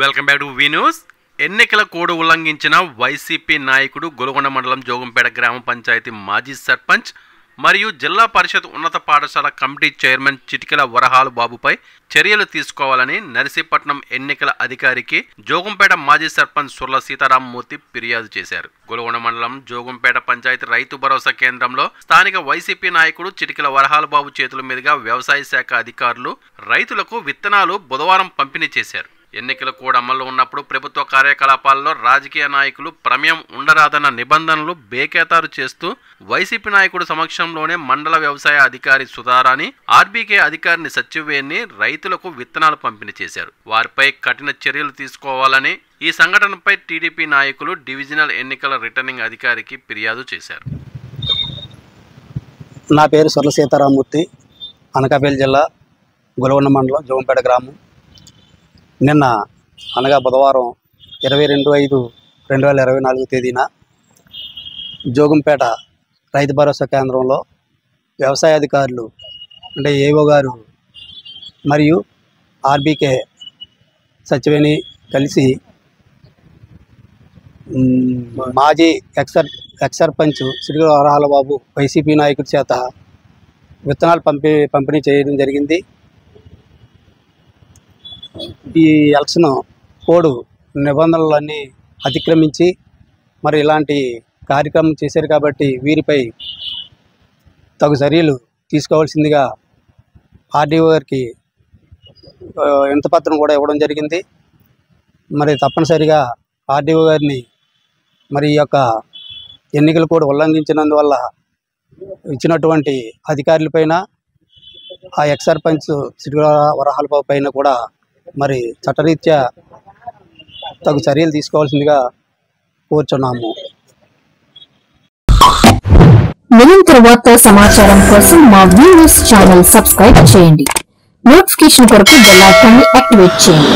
Welcome back to V news. ఎన్నికల code ఉల్లంఘించిన YCP నాయకుడు గొలుగొండ మండలం జోగంపేట గ్రామ పంచాయతీ మాజీ సర్పంచ్ మరియు జిల్లా పరిషత్ ఉన్నత పాఠశాల కమిటీ చైర్మన్ చిటికెల వరహాలు బాబుపై చర్యలు తీసుకోవాలని నర్సీపట్నం ఎన్నికల అధికారికి జోగంపేట మాజీ సర్పంచ్ సుర్ల సీతారామమూర్తి ఫిర్యాదు చేశారు. గొలుగొండ మండలం జోగంపేట పంచాయతీ రైతు భరోసా కేంద్రంలో స్థానిక వైసీపీ నాయకుడు చిటికెల వరహాలు బాబు చేతుల మీదుగా వ్యవసాయ శాఖ అధికారులు రైతులకు విత్తనాలు బుధవారం పంపిణీ చేశారు. ఎన్నికల కోడ్ అమల్లో ఉన్నప్పుడు ప్రభుత్వ కార్యకలాపాల్లో రాజకీయ నాయకులు ప్రమేయం ఉండరాదన్న నిబంధనలు బేఖాతరు చేస్తూ వైసీపీ నాయకుడు సమక్షంలోనే మండల వ్యవసాయ అధికారి సుధారాణి, ఆర్బీకే అధికారిని సచివేణి రైతులకు విత్తనాలు పంపిణీ చేశారు. వారిపై కఠిన చర్యలు తీసుకోవాలని ఈ సంఘటనపై టీడీపీ నాయకులు డివిజనల్ ఎన్నికల రిటర్నింగ్ అధికారికి ఫిర్యాదు చేశారు. నా పేరు సుర్ల సీతారామమూర్తి, అనకాపల్లి జిల్లా గొలుగొండ మండలం జోగంపేట గ్రామం. నిన్న అనగా బుధవారం 22/5/2024 తేదీన జోగంపేట రైతు భరోసా కేంద్రంలో వ్యవసాయ అధికారులు అంటే ఏఓ గారు మరియు ఆర్బీకే సచివేణి కలిసి మాజీ ఎక్స్ సర్పంచ్ శ్రీ వరహాల బాబు వైసీపీ నాయకుడి చేత విత్తనాలు పంపిణీ చేయడం జరిగింది. ఈ ఎలక్షన్ కోడ్ నిబంధనలన్నీ అతిక్రమించి మరి ఇలాంటి కార్యక్రమం చేశారు కాబట్టి వీరిపై తగు చర్యలు తీసుకోవాల్సిందిగా ఆర్డీఓ గారికి వినతిపత్రం కూడా ఇవ్వడం జరిగింది. మరి తప్పనిసరిగా ఆర్డీఓ గారిని మరి ఈ యొక్క ఎన్నికల కోడ్ ఉల్లంఘించినందువల్ల ఇచ్చినటువంటి అధికారులపైన ఆ ఎక్స్ సర్పంచ్ శ్రీ వరహాల బాబు పైన కూడా మరి చట్టరీత్యా తగు చర్యలు తీసుకోవాల్సిందిగా కోరుచున్నాము. నిరంతర వార్తా సమాచారం కోసం మా వి న్యూస్ ఛానల్ సబ్స్క్రైబ్ చేయండి. నోటిఫికేషన్ కొరకు బెల్ ఐకాన్ ని యాక్టివేట్ చేయండి.